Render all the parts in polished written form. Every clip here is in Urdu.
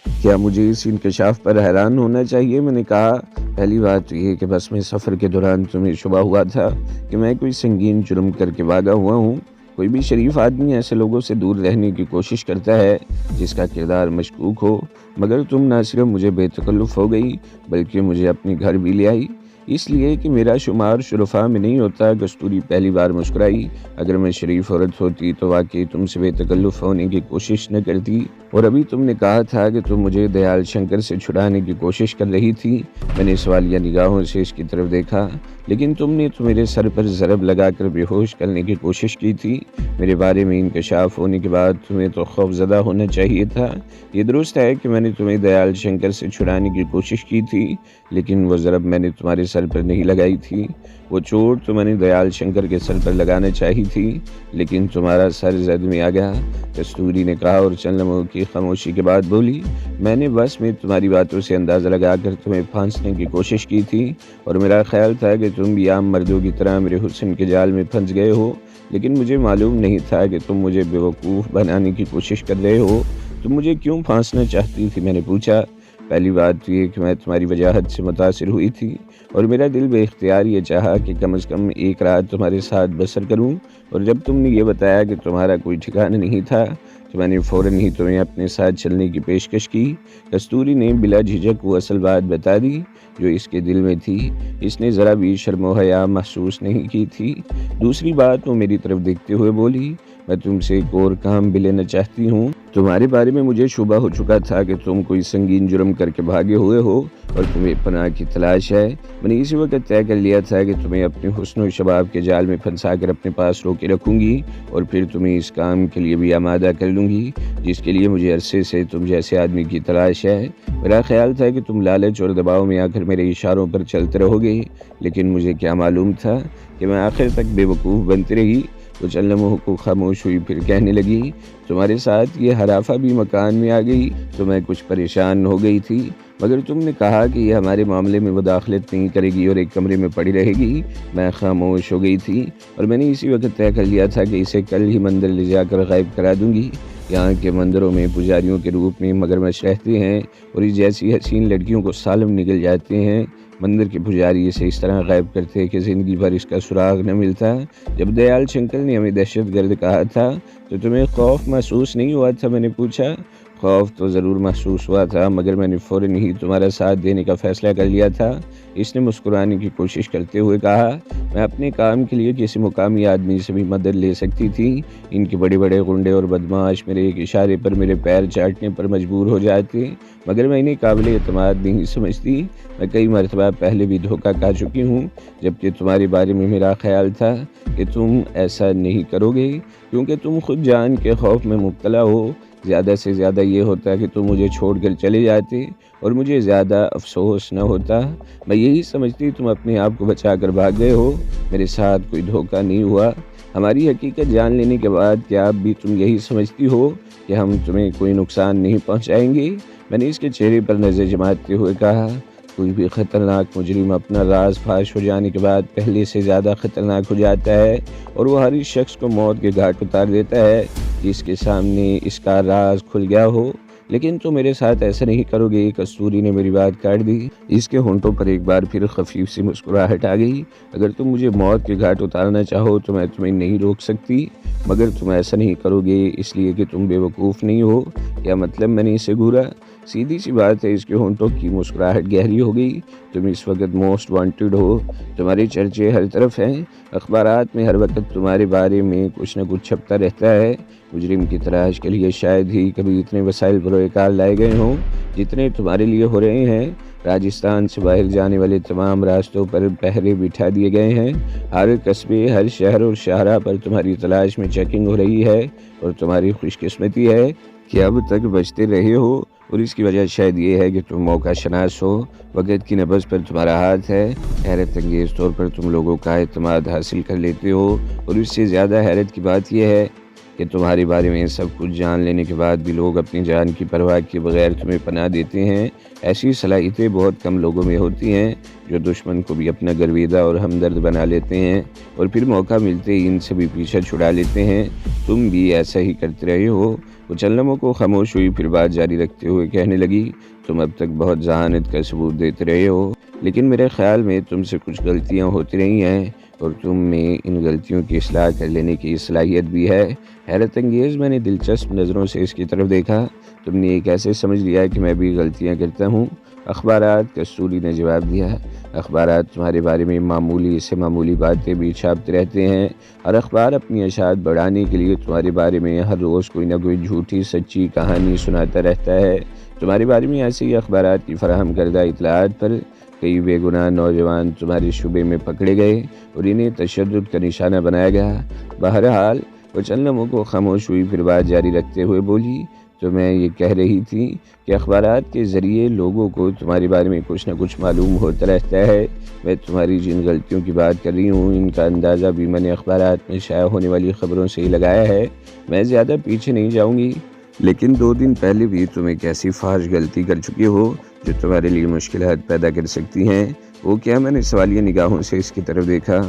کیا مجھے اس انکشاف پر حیران ہونا چاہیے؟ میں نے کہا، پہلی بات تو یہ کہ بس میں سفر کے دوران تمہیں شبہ ہوا تھا کہ میں کوئی سنگین جرم کر کے بھاگا ہوا ہوں۔ کوئی بھی شریف آدمی ایسے لوگوں سے دور رہنے کی کوشش کرتا ہے جس کا کردار مشکوک ہو، مگر تم نہ صرف مجھے بے تکلف ہو گئی بلکہ مجھے اپنے گھر بھی لے آئی، اس لیے کہ میرا شمار شرفاء میں نہیں ہوتا۔ کستوری پہلی بار مسکرائی۔ اگر میں شریف عورت ہوتی تو واقعی تم سے بے تکلف ہونے کی کوشش نہ کرتی، اور ابھی تم نے کہا تھا کہ تم مجھے دیال شنکر سے چھڑانے کی کوشش کر رہی تھی۔ میں نے سوالیہ نگاہوں سے اس کی طرف دیکھا، لیکن تم نے تو میرے سر پر ضرب لگا کر بے ہوش کرنے کی کوشش کی تھی۔ میرے بارے میں انکشاف ہونے کے بعد تمہیں تو خوف زدہ ہونا چاہیے تھا۔ یہ درست ہے کہ میں نے تمہیں دیال شنکر سے چھڑانے کی کوشش کی تھی، لیکن وہ ضرب میں نے تمہارے سر پر نہیں لگائی تھی۔ وہ چوٹ تو میں نے دیال شنکر کے سر پر لگانا چاہی تھی، لیکن تمہارا سر زد میں آ گیا، کستوری نے کہا، اور چند لمحوں کی خاموشی کے بعد بولی، میں نے بس میں تمہاری باتوں سے اندازہ لگا کر تمہیں پھانسنے کی کوشش کی تھی، اور میرا خیال تھا کہ تم بھی عام مردوں کی طرح میرے حسن کے جال میں پھنس گئے ہو، لیکن مجھے معلوم نہیں تھا کہ تم مجھے بیوقوف بنانے کی کوشش کر رہے ہو۔ تم مجھے کیوں پھانسنا چاہتی تھی؟ میں نے پوچھا۔ پہلی بات تو یہ کہ میں تمہاری وجاہت سے متاثر ہوئی تھی، اور میرا دل بے اختیار یہ چاہا کہ کم از کم ایک رات تمہارے ساتھ بسر کروں، اور جب تم نے یہ بتایا کہ تمہارا کوئی ٹھکانہ نہیں تھا تو میں نے فوراً ہی تمہیں اپنے ساتھ چلنے کی پیشکش کی۔ کستوری نے بلا جھجک وہ اصل بات بتا دی جو اس کے دل میں تھی۔ اس نے ذرا بھی شرم و حیا محسوس نہیں کی تھی۔ دوسری بات، وہ میری طرف دیکھتے ہوئے بولی، میں تم سے ایک اور کام بھی لینا چاہتی ہوں۔ تمہارے بارے میں مجھے شبہ ہو چکا تھا کہ تم کوئی سنگین جرم کر کے بھاگے ہوئے ہو اور تمہیں پناہ کی تلاش ہے۔ میں نے اسی وقت طے کر لیا تھا کہ تمہیں اپنے حسن و شباب کے جال میں پھنسا کر اپنے پاس روکے رکھوں گی، اور پھر تمہیں اس کام کے لیے بھی آمادہ کر لوں گی جس کے لیے مجھے عرصے سے تم جیسے آدمی کی تلاش ہے۔ میرا خیال تھا کہ تم لالچ اور دباؤ میں آ کر میرے اشاروں پر چلتے رہو گے، لیکن مجھے کیا معلوم تھا کہ میں آخر تک بے وقوف بنتی رہی۔ وہ چند لمحوں کو خاموش ہوئی، پھر کہنے لگی، تمہارے ساتھ یہ ہرافہ بھی مکان میں آ گئی تو میں کچھ پریشان ہو گئی تھی، مگر تم نے کہا کہ یہ ہمارے معاملے میں مداخلت نہیں کرے گی اور ایک کمرے میں پڑی رہے گی۔ میں خاموش ہو گئی تھی، اور میں نے اسی وقت طے کر لیا تھا کہ اسے کل ہی مندر لے جا کر غائب کرا دوں گی۔ یہاں کے مندروں میں پجاریوں کے روپ میں مگرمچھ رہتے ہیں، اور اس جیسی حسین لڑکیوں کو سالم نگل جاتے ہیں۔ مندر کے پجاری اسے اس طرح غائب کرتے کہ زندگی بھر اس کا سراغ نہ ملتا۔ جب دیال شنکر نے ہمیں دہشت گرد کہا تھا تو تمہیں خوف محسوس نہیں ہوا تھا؟ میں نے پوچھا۔ خوف تو ضرور محسوس ہوا تھا، مگر میں نے فوراً ہی تمہارا ساتھ دینے کا فیصلہ کر لیا تھا۔ اس نے مسکرانے کی کوشش کرتے ہوئے کہا، میں اپنے کام کے لیے کسی مقامی آدمی سے بھی مدد لے سکتی تھی۔ ان کے بڑے بڑے غنڈے اور بدماش میرے ایک اشارے پر میرے پیر چاٹنے پر مجبور ہو جاتے، مگر میں انہیں قابل اعتماد نہیں سمجھتی۔ میں کئی مرتبہ پہلے بھی دھوکہ کھا چکی ہوں، جبکہ تمہارے بارے میں میرا خیال تھا کہ تم ایسا نہیں کرو گے، کیونکہ تم خود جان کے خوف میں مبتلا ہو۔ زیادہ سے زیادہ یہ ہوتا کہ تم مجھے چھوڑ کر چلے جاتے اور مجھے زیادہ افسوس نہ ہوتا۔ میں یہی سمجھتی تم اپنے آپ کو بچا کر بھاگ گئے ہو، میرے ساتھ کوئی دھوکہ نہیں ہوا۔ ہماری حقیقت جان لینے کے بعد کیا اب بھی تم یہی سمجھتی ہو کہ ہم تمہیں کوئی نقصان نہیں پہنچائیں گے؟ میں نے اس کے چہرے پر نظر جماتے ہوئے کہا، کوئی بھی خطرناک مجرم اپنا راز فاش ہو جانے کے بعد پہلے سے زیادہ خطرناک ہو جاتا ہے، اور وہ ہر اس شخص کو موت کے گھاٹ اتار دیتا ہے جس کے سامنے اس کا راز کھل گیا ہو۔ لیکن تم میرے ساتھ ایسا نہیں کرو گے۔ کستوری نے میری بات کاٹ دی۔ اس کے ہونٹوں پر ایک بار پھر خفیف سی مسکراہٹ آ گئی۔ اگر تم مجھے موت کے گھاٹ اتارنا چاہو تو میں تمہیں نہیں روک سکتی، مگر تم ایسا نہیں کرو گے اس لیے کہ تم بے وقوف نہیں ہو۔ کیا مطلب؟ میں نے اسے گھورا۔ سیدھی سی بات ہے۔ اس کے ہونٹوں کی مسکراہٹ گہری ہو گئی۔ تم اس وقت موسٹ وانٹڈ ہو، تمہارے چرچے ہر طرف ہیں، اخبارات میں ہر وقت تمہارے بارے میں کچھ نہ کچھ چھپتا رہتا ہے۔ مجرم کی تلاش کے لیے شاید ہی کبھی اتنے وسائل بروئے کار لائے گئے ہوں جتنے تمہارے لیے ہو رہے ہیں۔ راجستھان سے باہر جانے والے تمام راستوں پر پہرے بٹھا دیے گئے ہیں، ہر قصبے، ہر شہر اور شاہراہ پر تمہاری تلاش میں چیکنگ ہو رہی ہے، اور تمہاری خوش قسمتی ہے کہ اب تک بچتے رہے ہو، اور اس کی وجہ شاید یہ ہے کہ تم موقع شناس ہو، وقت کی نبض پر تمہارا ہاتھ ہے۔ حیرت انگیز طور پر تم لوگوں کا اعتماد حاصل کر لیتے ہو، اور اس سے زیادہ حیرت کی بات یہ ہے کہ تمہارے بارے میں سب کچھ جان لینے کے بعد بھی لوگ اپنی جان کی پرواہ کیے بغیر تمہیں پناہ دیتے ہیں۔ ایسی صلاحیتیں بہت کم لوگوں میں ہوتی ہیں جو دشمن کو بھی اپنا گرویدہ اور ہمدرد بنا لیتے ہیں، اور پھر موقع ملتے ہی ان سے بھی پیچھا چھڑا لیتے ہیں۔ تم بھی ایسا ہی کرتے رہے ہو۔ وہ چند لمحوں کو خاموش ہوئی، پھر بات جاری رکھتے ہوئے کہنے لگی، تم اب تک بہت ذہانت کا ثبوت دیتے رہے ہو، لیکن میرے خیال میں تم سے کچھ غلطیاں ہوتی رہی ہیں اور تم میں ان غلطیوں کی اصلاح کر لینے کی صلاحیت بھی ہے۔ حیرت انگیز، میں نے دلچسپ نظروں سے اس کی طرف دیکھا۔ تم نے یہ کیسے سمجھ لیا کہ میں بھی غلطیاں کرتا ہوں؟ اخبارات، کستوری نے جواب دیا۔ اخبارات تمہارے بارے میں معمولی سے معمولی باتیں بھی چھاپتے رہتے ہیں، اور اخبار اپنی اشاعت بڑھانے کے لیے تمہارے بارے میں ہر روز کوئی نہ کوئی جھوٹی سچی کہانی سناتا رہتا ہے۔ تمہارے بارے میں ایسے ہی اخبارات کی فراہم کردہ اطلاعات پر کئی بے گناہ نوجوان تمہارے شعبے میں پکڑے گئے اور انہیں تشدد کا نشانہ بنایا گیا۔ بہرحال وہ چند لمحوں کو خاموش ہوئی، پھر بات جاری رکھتے ہوئے بولی، تو میں یہ کہہ رہی تھی کہ اخبارات کے ذریعے لوگوں کو تمہارے بارے میں کچھ نہ کچھ معلوم ہوتا رہتا ہے۔ میں تمہاری جن غلطیوں کی بات کر رہی ہوں، ان کا اندازہ بھی میں نے اخبارات میں شائع ہونے والی خبروں سے ہی لگایا ہے۔ میں زیادہ پیچھے نہیں جاؤں گی، لیکن 2 دن پہلے بھی تم ایک ایسی فحش غلطی کر چکے ہو جو تمہارے لیے مشکلات پیدا کر سکتی ہیں۔ وہ کیا؟ میں نے سوالیہ نگاہوں سے اس کی طرف دیکھا۔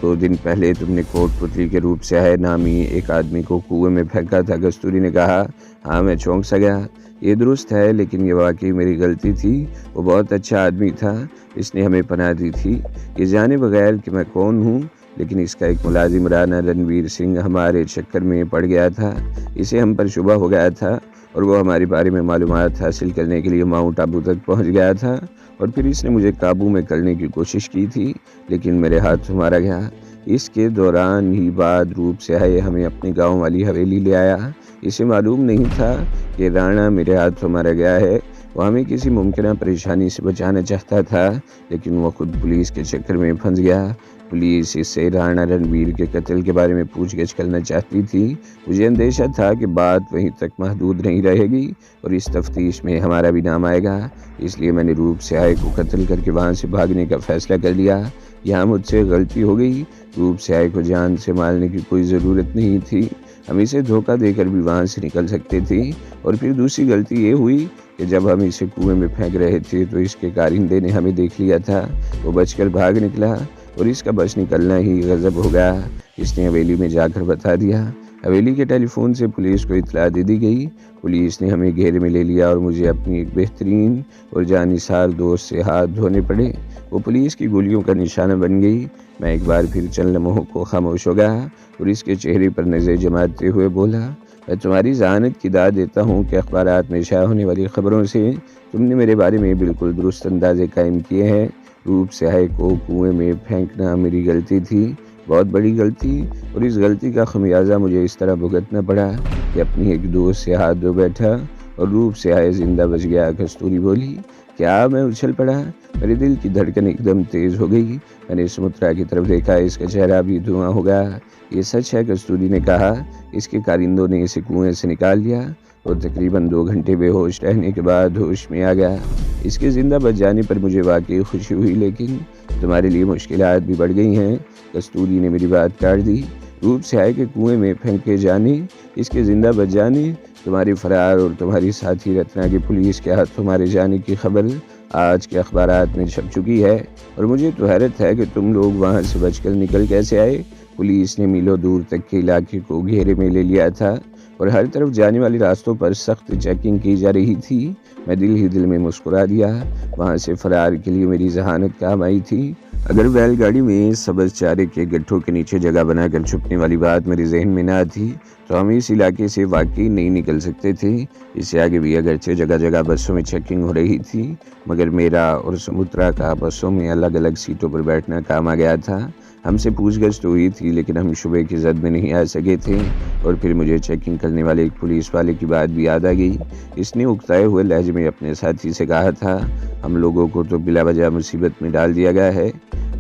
2 دن پہلے تم نے کوٹ پتلی کے روپ سے آئے نامی ایک آدمی کو کنویں میں پھینکا تھا، کستوری نے کہا۔ ہاں، میں چونک سا گیا۔ یہ درست ہے، لیکن یہ واقعی میری غلطی تھی۔ وہ بہت اچھا آدمی تھا، اس نے ہمیں پناہ دی تھی۔ یہ جانے بغیر کہ میں کون ہوں، لیکن اس کا ایک ملازم رانا رنویر سنگھ ہمارے چکر میں پڑ گیا تھا۔ اسے ہم پر شبہ ہو گیا تھا اور وہ ہمارے بارے میں معلومات حاصل کرنے کے لیے ماؤنٹ آبو تک پہنچ گیا تھا، اور پھر اس نے مجھے قابو میں کرنے کی کوشش کی تھی، لیکن میرے ہاتھ مارا گیا۔ اس کے دوران ہی بعد روپ سے آئے ہمیں اپنی گاؤں والی حویلی لے آیا۔ اسے معلوم نہیں تھا کہ رانا میرے ہاتھوں مارا گیا ہے۔ وہ ہمیں کسی ممکنہ پریشانی سے بچانا چاہتا تھا، لیکن وہ خود پولیس کے چکر میں پھنس گیا۔ پولیس اس سے رانا رنویر کے قتل کے بارے میں پوچھ گچھ کرنا چاہتی تھی۔ مجھے اندیشہ تھا کہ بات وہیں تک محدود نہیں رہے گی اور اس تفتیش میں ہمارا بھی نام آئے گا، اس لیے میں نے روپ سے آئے کو قتل کر کے وہاں سے بھاگنے کا فیصلہ کر لیا۔ یہاں مجھ سے غلطی ہو گئی۔ روپ سے آئے کو جان سے مارنے کی کوئی ضرورت نہیں تھی، ہم اسے دھوکہ دے کر بھی وہاں سے نکل سکتے تھے۔ اور پھر دوسری غلطی یہ ہوئی کہ جب ہم اسے کنویں میں پھینک رہے تھے تو اس کے کارندے نے ہمیں دیکھ لیا تھا۔ وہ بچ کر بھاگ نکلا اور اس کا بچ نکلنا ہی غضب ہو گیا۔ اس نے حویلی میں جا کر بتا دیا۔ حویلی کے ٹیلی فون سے پولیس کو اطلاع دے دی گئی۔ پولیس نے ہمیں گھیرے میں لے لیا اور مجھے اپنی ایک بہترین اور جانثار دوست سے ہاتھ دھونے پڑے۔ وہ پولیس کی گولیوں کا نشانہ بن گئی۔ میں ایک بار پھر چند لمحوں کو خاموش ہو گیا اور اس کے چہرے پر نظر جماتے ہوئے بولا، میں تمہاری ذہانت کی داد دیتا ہوں کہ اخبارات میں شائع ہونے والی خبروں سے تم نے میرے بارے میں بالکل درست اندازے قائم کیے ہیں۔ روپ سے آئے کو کنویں میں پھینکنا میری غلطی تھی، بہت بڑی غلطی، اور اس غلطی کا خمیازہ مجھے اس طرح بھگتنا پڑا کہ اپنی ایک دوست سے ہاتھ دھو بیٹھا اور روپ سے آئے زندہ بچ گیا۔ کستوری بولی۔ کیا؟ میں اچھل پڑا، میرے دل کی دھڑکن ایک دم تیز ہو گئی۔ میں نے سمترا کی طرف دیکھا، اس کا چہرہ بھی دھواں ہو گیا۔ یہ سچ ہے، کستوری نے کہا، اس کے کارندوں نے اسے کنویں سے نکال لیا۔ وہ تقریباً 2 گھنٹے بے ہوش رہنے کے بعد ہوش میں آ گیا۔ اس کے زندہ بچ جانے پر مجھے واقعی خوشی ہوئی، لیکن تمہارے لیے مشکلات بھی بڑھ گئی ہیں۔ کستوری نے میری بات کاٹ دی۔ روپ سے آئے کے کنویں میں پھینکے جانے، اس کے زندہ بچ جانے، تمہاری فرار اور تمہاری ساتھی رتنا کی پولیس کے ہاتھوں مارے جانے کی خبر آج کے اخبارات میں چھپ چکی ہے، اور مجھے تو حیرت ہے کہ تم لوگ وہاں سے بچ کر نکل کیسے آئے۔ پولیس نے میلوں دور تک کے علاقے کو گھیرے میں لے لیا تھا اور ہر طرف جانے والے راستوں پر سخت چیکنگ کی جا رہی تھی۔ میں دل ہی دل میں مسکرا دیا۔ وہاں سے فرار کے لیے میری ذہانت کام آئی تھی۔ اگر بیل گاڑی میں سبز چارے کے گٹھوں کے نیچے جگہ بنا کر چھپنے والی بات میرے ذہن میں نہ تھی تو ہم اس علاقے سے واقعی نہیں نکل سکتے تھے۔ اس سے آگے بھی اگرچہ جگہ جگہ بسوں میں چیکنگ ہو رہی تھی، مگر میرا اور سمترا کا بسوں میں الگ الگ سیٹوں پر بیٹھنا کام آ گیا تھا۔ ہم سے پوچھ گچھ تو ہوئی تھی، لیکن ہم شبے کی زد میں نہیں آ سکے تھے۔ اور پھر مجھے چیکنگ کرنے والے ایک پولیس والے کی بات بھی یاد آ گئی۔ اس نے اکتائے ہوئے لہجے میں اپنے ساتھی سے کہا تھا، ہم لوگوں کو تو بلا وجہ مصیبت میں ڈال دیا گیا ہے۔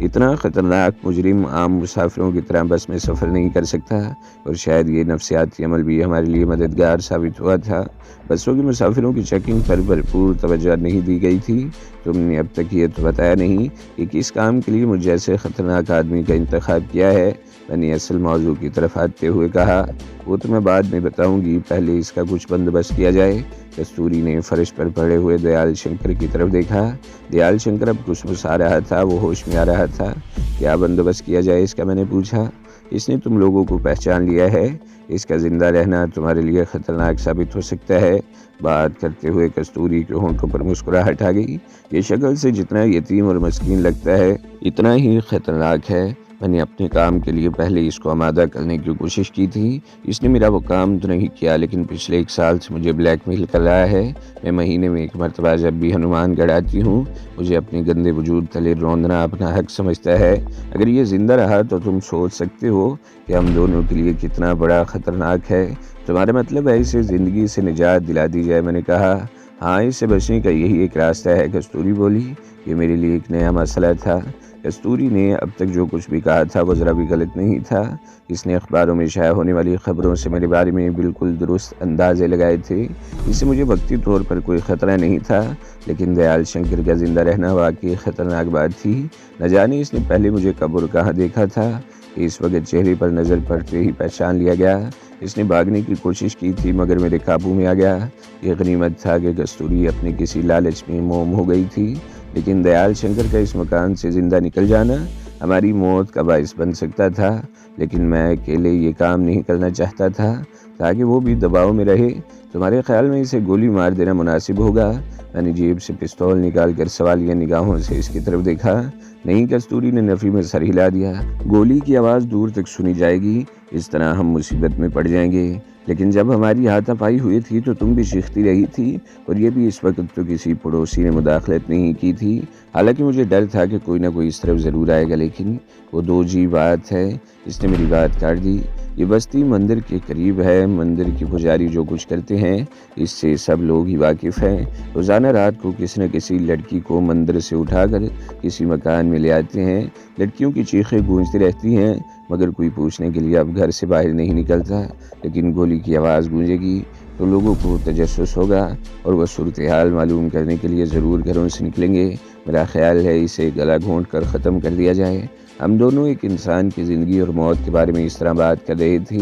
اتنا خطرناک مجرم عام مسافروں کی طرح بس میں سفر نہیں کر سکتا، اور شاید یہ نفسیاتی عمل بھی ہمارے لیے مددگار ثابت ہوا تھا۔ بسوں کے مسافروں کی چیکنگ پر بھرپور توجہ نہیں دی گئی تھی۔ تم نے اب تک یہ تو بتایا نہیں کہ کس کام کے لیے مجھ جیسے خطرناک آدمی کا انتخاب کیا ہے۔ میں نے اصل موضوع کی طرف آتے ہوئے کہا، وہ تو میں بعد میں بتاؤں گی، پہلے اس کا کچھ بندوبست کیا جائے۔ کستوری نے فرش پر پڑے ہوئے دیال شنکر کی طرف دیکھا۔ دیال شنکر اب کچھ مسا رہا تھا، وہ ہوش میں آ رہا تھا۔ کیا بندوبست کیا جائے اس کا؟ میں نے پوچھا۔ اس نے تم لوگوں کو پہچان لیا ہے، اس کا زندہ رہنا تمہارے لیے خطرناک ثابت ہو سکتا ہے۔ بات کرتے ہوئے کستوری کے ہونٹوں پر مسکراہٹ آ گئی۔ یہ شکل سے جتنا یتیم اور مسکین لگتا ہے اتنا ہی خطرناک ہے۔ میں نے اپنے کام کے لیے پہلے اس کو آمادہ کرنے کی کوشش کی تھی۔ اس نے میرا وہ کام تو نہیں کیا، لیکن پچھلے 1 سال سے مجھے بلیک میل کر رہا ہے۔ میں مہینے میں 1 مرتبہ جب بھی ہنومان گڑھ آتی ہوں، مجھے اپنے گندے وجود تلے روندنا اپنا حق سمجھتا ہے۔ اگر یہ زندہ رہا تو تم سوچ سکتے ہو کہ ہم دونوں کے لیے کتنا بڑا خطرناک ہے۔ تمہارا مطلب ہے اسے زندگی سے نجات دلا دی جائے؟ میں نے کہا۔ ہاں، اس سے بچنے کا یہی ایک راستہ ہے، کستوری بولی۔ یہ میرے لیے ایک نیا مسئلہ تھا۔ کستوری نے اب تک جو کچھ بھی کہا تھا وہ ذرا بھی غلط نہیں تھا۔ اس نے اخباروں میں شائع ہونے والی خبروں سے میرے بارے میں بالکل درست اندازے لگائے تھے۔ اس سے مجھے وقتی طور پر کوئی خطرہ نہیں تھا، لیکن دیال شنکر کا زندہ رہنا واقعی خطرناک بات تھی۔ نہ جانے اس نے پہلے مجھے کب اور کہاں دیکھا تھا کہ اس وقت چہرے پر نظر پڑتے ہی پہچان لیا گیا۔ اس نے بھاگنے کی کوشش کی تھی مگر میرے قابو میں آ گیا۔ یہ غنیمت تھا کہ کستوری اپنے کسی لالچ میں موم ہو گئی تھی، لیکن دیال شنکر کا اس مکان سے زندہ نکل جانا ہماری موت کا باعث بن سکتا تھا۔ لیکن میں اکیلے یہ کام نہیں کرنا چاہتا تھا تاکہ وہ بھی دباؤ میں رہے۔ تمہارے خیال میں اسے گولی مار دینا مناسب ہوگا؟ میں نے جیب سے پستول نکال کر سوالیہ نگاہوں سے اس کی طرف دیکھا۔ نہیں، کستوری نے نفی میں سر ہلا دیا۔ گولی کی آواز دور تک سنی جائے گی، اس طرح ہم مصیبت میں پڑ جائیں گے۔ لیکن جب ہماری ہاتھا پائی ہوئی تھی تو تم بھی چیختی رہی تھی، اور یہ بھی اس وقت تو کسی پڑوسی نے مداخلت نہیں کی تھی۔ حالانکہ مجھے ڈر تھا کہ کوئی نہ کوئی اس طرف ضرور آئے گا، لیکن وہ 2 جی بات ہے۔ اس نے میری بات کاٹ دی۔ یہ بستی مندر کے قریب ہے۔ مندر کے پجاری جو کچھ کرتے ہیں اس سے سب لوگ ہی واقف ہیں۔ روزانہ رات کو کسی نہ کسی لڑکی کو مندر سے اٹھا کر کسی مکان میں لے آتے ہیں۔ لڑکیوں کی چیخیں گونجتی رہتی ہیں مگر کوئی پوچھنے کے لیے اب گھر سے باہر نہیں نکلتا۔ لیکن گولی کی آواز گونجے گی تو لوگوں کو تجسس ہوگا اور وہ صورتحال معلوم کرنے کے لیے ضرور گھروں سے نکلیں گے۔ میرا خیال ہے اسے گلا گھونٹ کر ختم کر دیا جائے۔ ہم دونوں ایک انسان کی زندگی اور موت کے بارے میں اس طرح بات کر رہے تھے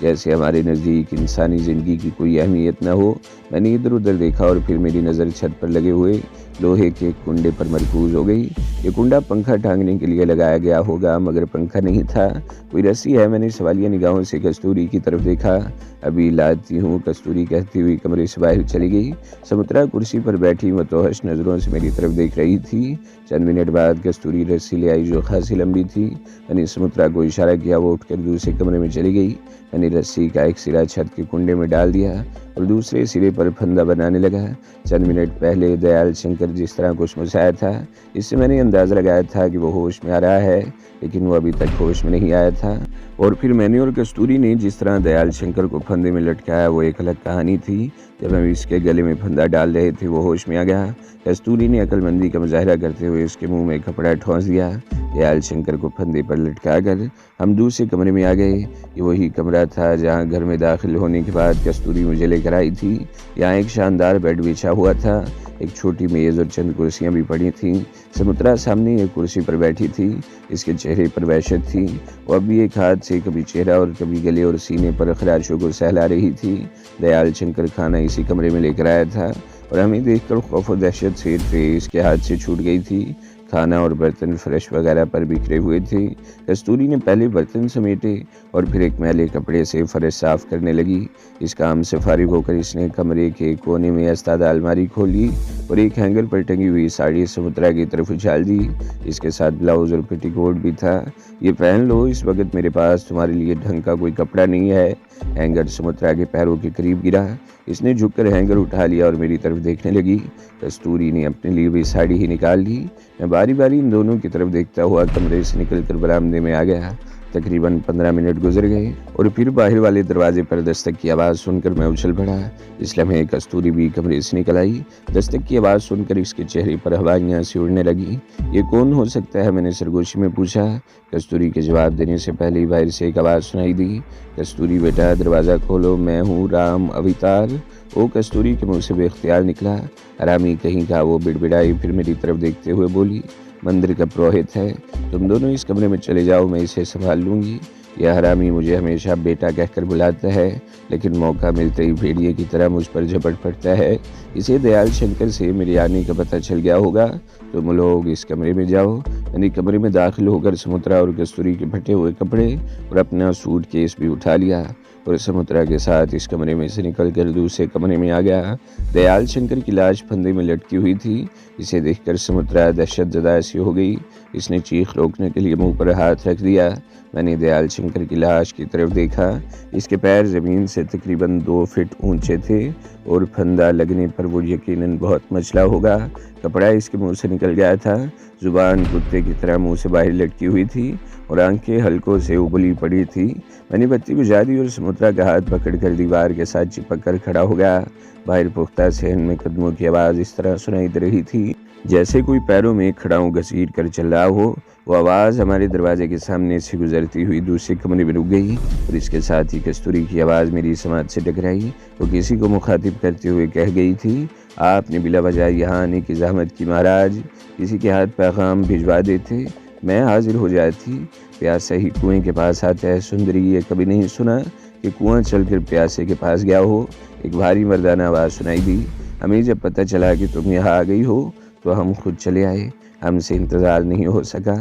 جیسے ہمارے نزدیک انسانی زندگی کی کوئی اہمیت نہ ہو۔ میں نے ادھر ادھر دیکھا اور پھر میری نظر چھت پر لگے ہوئے لوہے کے کنڈے پر مرکوز ہو گئی۔ یہ کنڈا پنکھا ٹانگنے کے لیے لگایا گیا ہوگا مگر پنکھا نہیں تھا، کوئی رسی ہے۔ میں نے سوالیہ نگاہوں سے کستوری کی طرف دیکھا۔ ابھی لاتی ہوں، کستوری کہتی ہوئی کمرے سے باہر چلی گئی۔ سمترا کرسی پر بیٹھی متوحش نظروں سے میری طرف دیکھ رہی تھی۔ چند منٹ بعد کستوری رسی لے آئی جو خاصی لمبی تھی۔ میں نے سمترا کو اشارہ کیا، وہ اٹھ کر دوسرے کمرے میں چلی گئی۔ میں نے رسی کا ایک سرا چھت کے کنڈے میں ڈال دیا اور دوسرے سرے پر پھندا بنانے لگا۔ چند منٹ پہلے دیال شنکر جس طرح کچھ مسایا تھا اس سے میں نے اندازہ لگایا تھا کہ وہ ہوش میں آ رہا ہے، لیکن وہ ابھی تک ہوش میں نہیں آیا تھا۔ اور پھر میں نے اور کستوری نے جس طرح دیال شنکر کو پھندے میں لٹکایا وہ ایک الگ کہانی تھی۔ جب ہم اس کے گلے میں پھندا ڈال رہے تھے وہ ہوش میں آ گیا۔ کستوری نے عقل مندی کا مظاہرہ کرتے ہوئے اس کے منہ میں کپڑا ٹھونس دیا۔ دیال شنکر کو پھندے پر لٹکا کر ہم دوسرے کمرے میں آ گئے۔ یہ وہی کمرہ تھا جہاں گھر میں داخل ہونے کے بعد کستوری مجھے لے کر آئی تھی۔ یہاں ایک شاندار بیڈ بچھا ہوا تھا، ایک چھوٹی میز اور چند کرسیاں بھی پڑی تھیں۔ سمترا سامنے ایک کرسی پر بیٹھی تھی، اس کے چہرے پر وحشت تھی۔ وہ اب بھی ایک ہاتھ سے کبھی چہرہ اور کبھی گلے اور سینے پر خراشوں کو سہلا رہی تھی۔ دیال شنکر کھانا اسی کمرے میں لے کر آیا تھا اور ہمیں دیکھ کر خوف و دہشت سے ٹرے اس کے ہاتھ سے چھوٹ گئی تھی۔ کھانا اور برتن فرش وغیرہ پر بکھرے ہوئے تھے۔ کستوری نے پہلے برتن سمیٹے اور پھر ایک میلے کپڑے سے فرش صاف کرنے لگی۔ اس کام سے فارغ ہو کر اس نے کمرے کے کونے میں استادہ الماری کھولی اور ایک ہینگر پر ٹنگی ہوئی ساڑی سمترا کی طرف اچھال دی۔ اس کے ساتھ بلاؤز اور پیٹی کوٹ بھی تھا۔ یہ پہن لو، اس وقت میرے پاس تمہارے لیے ڈھنگ کا کوئی کپڑا نہیں ہے۔ ہینگر سمترا کے پیروں کے قریب گرا۔ اس نے جھک کر ہینگر اٹھا لیا اور میری طرف دیکھنے لگی۔ کستوری نے اپنے لیے بھی ساڑی ہی نکال لی۔ میں باری باری ان دونوں کی طرف دیکھتا ہوا کمرے سے نکل کر برآمدے میں آ گیا۔ تقریباً 15 منٹ گزر گئے اور پھر باہر والے دروازے پر دستک کی آواز سن کر میں اچھل پڑا۔ اس لمحے کستوری بھی کمرے سے نکل آئی۔ دستک کی آواز سن کر اس کے چہرے پر ہوائیاں سی اڑنے لگی۔ یہ کون ہو سکتا ہے؟ میں نے سرگوشی میں پوچھا۔ کستوری کے جواب دینے سے پہلے ہی باہر سے ایک آواز سنائی دی، کستوری بیٹا دروازہ کھولو، میں ہوں رام اوتار۔ وہ کستوری کے منہ سے بے اختیار نکلا، حرامی کہیں کا۔ وہ بڑبڑائی، پھر میری طرف دیکھتے ہوئے بولی، مندر کا پروہت ہے، تم دونوں اس کمرے میں چلے جاؤ، میں اسے سنبھال لوں گی۔ یہ حرامی مجھے ہمیشہ بیٹا کہہ کر بلاتا ہے، لیکن موقع ملتے ہی بھیڑیے کی طرح مجھ پر جھپٹ پڑتا ہے۔ اسے دیال شنکر سے میرے آنے کا پتہ چل گیا ہوگا۔ تم لوگ اس کمرے میں جاؤ۔ میں نے کمرے میں داخل ہو کر سمترا اور کستوری کے پھٹے ہوئے کپڑے اور اپنا سوٹ کیس بھی اٹھا لیا اور سمترا کے ساتھ اس کمرے میں سے نکل کر دوسرے کمرے میں آ گیا۔ دیال شنکر کی لاش پھندے میں لٹکی ہوئی تھی۔ اسے دیکھ کر سمترا دہشت زدہ سی ہو گئی۔ اس نے چیخ روکنے کے لیے منہ پر ہاتھ رکھ دیا۔ میں نے دیال شنکر کی لاش کی طرف دیکھا۔ اس کے پیر زمین سے تقریباً 2 فٹ اونچے تھے اور پھندا لگنے پر وہ یقیناً بہت مچلا ہوگا۔ کپڑا اس کے منہ سے نکل گیا تھا، زبان کتے کی طرح منہ سے باہر لٹکی ہوئی تھی اور آنکھیں حلقوں سے ابلی پڑی تھی۔ میں نے بتی بجھا دی اور سمترا کا ہاتھ پکڑ کر دیوار کے ساتھ چپک کر کھڑا ہو گیا۔ باہر پختہ صحن میں قدموں کی آواز اس طرح سنائی دے رہی تھی جیسے کوئی پیروں میں کھڑاؤں گھسیٹ کر چل رہا ہو۔ وہ آواز ہمارے دروازے کے سامنے سے گزرتی ہوئی دوسرے کمرے میں رک گئی اور اس کے ساتھ ہی کستوری کی آواز میری سماعت سے ٹکرائی۔ وہ کسی کو مخاطب کرتے ہوئے کہہ گئی تھی، آپ نے بلا وجہ یہاں آنے کی زحمت کی مہاراج، کسی کے ہاتھ پیغام بھجوا دیتے، میں حاضر ہو جاتی۔ پیاسا ہی کنویں کے پاس آتا ہے سندری، یہ کبھی نہیں سنا کہ کنواں چل کر پیاسے کے پاس گیا ہو۔ ایک بھاری مردانہ آواز سنائی دی۔ ہمیں جب پتہ چلا کہ تم یہاں آ گئی ہو تو ہم خود چلے آئے، ہم سے انتظار نہیں ہو سکا۔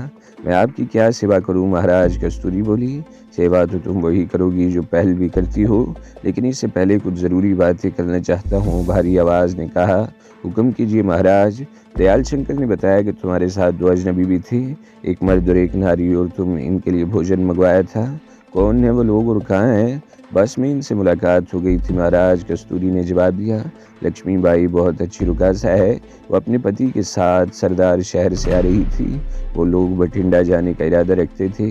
میں آپ کی کیا سیوا کروں مہاراج؟ کستوری بولی۔ سیوا تو تم وہی کرو گی جو پہل بھی کرتی ہو، لیکن اس سے پہلے کچھ ضروری باتیں کرنا چاہتا ہوں، بھاری آواز نے کہا۔ حکم کیجیے مہاراج۔ دیال شنکر نے بتایا کہ تمہارے ساتھ 2 اجنبی بھی تھے، ایک مرد اور ایک ناری، اور تم ان کے لیے بھوجن منگوایا تھا۔ کون ہیں وہ لوگ اور کہاں ہیں؟ بس میں ان سے ملاقات ہو گئی تھی مہاراج، کستوری نے جواب دیا۔ لکشمی بائی بہت اچھی رکاسا ہے، وہ اپنے پتی کے ساتھ سردار شہر سے آ رہی تھی۔ وہ لوگ بٹھنڈا جانے کا ارادہ رکھتے تھے،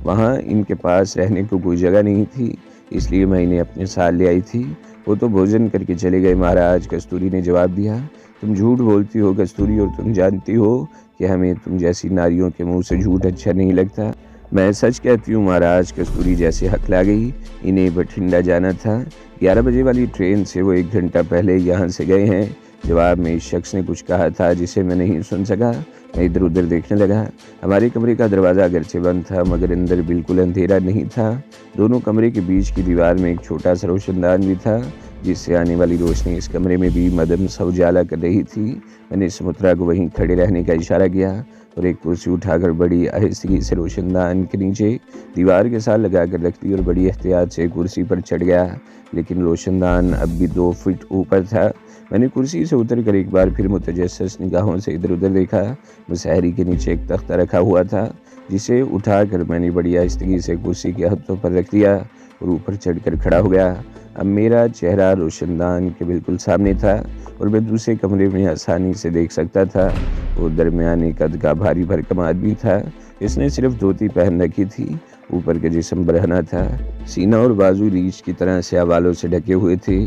وہاں ان کے پاس رہنے کو کوئی جگہ نہیں تھی، اس لیے میں انہیں اپنے ساتھ لے آئی تھی۔ وہ تو بھوجن کر کے چلے گئے مہاراج، کستوری نے جواب دیا۔ تم جھوٹ بولتی ہو کستوری، اور تم جانتی ہو کہ ہمیں تم جیسی ناریوں کے منہ سے جھوٹ اچھا نہیں لگتا۔ میں سچ کہتی ہوں مہاراج، کستوری جیسے ہکلا گئی۔ انہیں بٹھنڈا جانا تھا، 11 بجے والی ٹرین سے وہ 1 گھنٹہ پہلے یہاں سے گئے ہیں۔ جواب میں اس شخص نے کچھ کہا تھا جسے میں نہیں سن سکا۔ میں ادھر ادھر دیکھنے لگا۔ ہمارے کمرے کا دروازہ اگرچہ بند تھا مگر اندر بالکل اندھیرا نہیں تھا۔ دونوں کمرے کے بیچ کی دیوار میں ایک چھوٹا سا روشن دان بھی تھا جس سے آنے والی روشنی اس کمرے میں بھی مدم سا اجالا کر رہی تھی۔ میں نے سمترا کو وہیں کھڑے رہنے کا اشارہ کیا اور ایک کرسی اٹھا کر بڑی آہستگی سے روشن دان کے نیچے دیوار کے ساتھ لگا کر رکھ دی اور بڑی احتیاط سے کرسی پر چڑھ گیا، لیکن روشن دان اب بھی 2 فٹ اوپر تھا۔ میں نے کرسی سے اتر کر ایک بار پھر متجسس نگاہوں سے ادھر ادھر دیکھا۔ مصحری کے نیچے ایک تختہ رکھا ہوا تھا جسے اٹھا کر میں نے بڑی آہستگی سے کرسی کے ہتھوں پر رکھ دیا اور اوپر چڑھ کر کھڑا ہو گیا۔ اب میرا چہرہ روشن دان کے بالکل سامنے تھا اور میں دوسرے کمرے میں آسانی سے دیکھ سکتا تھا۔ وہ درمیانے قد کا بھاری بھرکم آدمی تھا، اس نے صرف دھوتی پہن رکھی تھی، اوپر کا جسم برہنہ تھا، سینہ اور بازو ریچھ کی طرح سیاہ بالوں سے ڈھکے ہوئے تھے،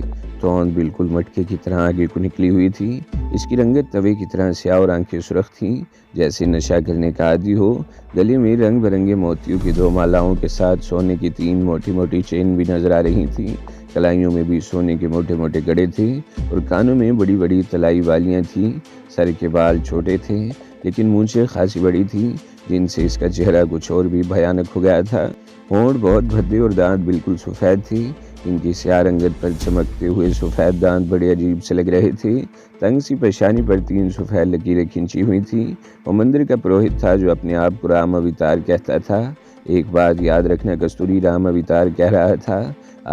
توند بالکل مٹکے کی طرح آگے کو نکلی ہوئی تھی، اس کی رنگت توے کی طرح سیاہ اور آنکھیں سرخ تھیں جیسے نشہ کرنے کا عادی ہو۔ گلے میں رنگ برنگے موتیوں کی 2 مالاؤں کے ساتھ سونے کی 3 موٹی موٹی چین بھی نظر آ رہی تھیں، کلائیوں میں بھی سونے کے موٹے موٹے کڑے تھے اور کانوں میں بڑی بڑی تلائی والیاں تھیں۔ سر کے بال چھوٹے تھے لیکن مونچھیں خاصی بڑی تھیں جن سے اس کا چہرہ کچھ اور بھی بھیانک ہو گیا تھا۔ ہونٹ بہت بھدے اور دانت بالکل سفید تھی، ان کی سیاہ رنگت پر چمکتے ہوئے سفید دانت بڑے عجیب سے لگ رہے تھے۔ تنگ سی پیشانی پر 3 سفید لکیریں کھینچی ہوئی تھیں۔ وہ مندر کا پروہت تھا جو اپنے آپ کو رام اوتار کہتا تھا۔ ایک بات یاد رکھنا کستوری، رام اوتار کہہ رہا تھا۔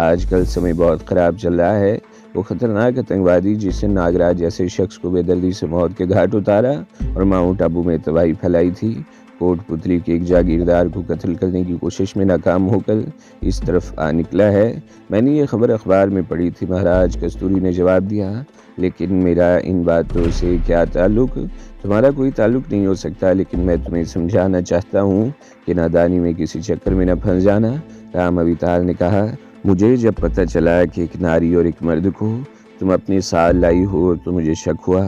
آج کل سمے بہت خراب چل رہا ہے۔ وہ خطرناک آتنکوادی جس نے ناگراج جیسے شخص کو بے دردی سے موت کے گھاٹ اتارا اور ماؤنٹ ابو میں تباہی پھیلائی تھی، کوٹ پتلی کے ایک جاگیردار کو قتل کرنے کی کوشش میں ناکام ہو کر اس طرف آ نکلا ہے۔ میں نے یہ خبر اخبار میں پڑھی تھی مہاراج، کستوری نے جواب دیا۔ لیکن میرا ان باتوں سے کیا تعلق؟ تمہارا کوئی تعلق نہیں ہو سکتا، لیکن میں تمہیں سمجھانا چاہتا ہوں کہ نادانی میں کسی چکر میں نہ پھنس جانا، رام اوتار نے کہا۔ مجھے جب پتہ چلا کہ ایک ناری اور ایک مرد کو تم اپنے ساتھ لائی ہو تو مجھے شک ہوا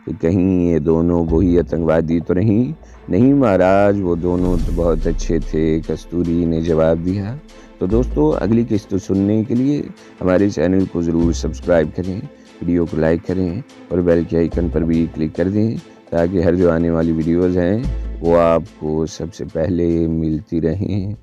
کہ کہیں یہ دونوں وہی آتنکوادی تو نہیں مہاراج، وہ دونوں تو بہت اچھے تھے، کستوری نے جواب دیا۔ تو دوستو، اگلی قسط سننے کے لیے ہمارے چینل کو ضرور سبسکرائب کریں، ویڈیو کو لائک کریں اور بیل کے آئیکن پر بھی کلک کر دیں تاکہ ہر جو آنے والی ویڈیوز ہیں وہ آپ کو سب سے پہلے ملتی رہیں۔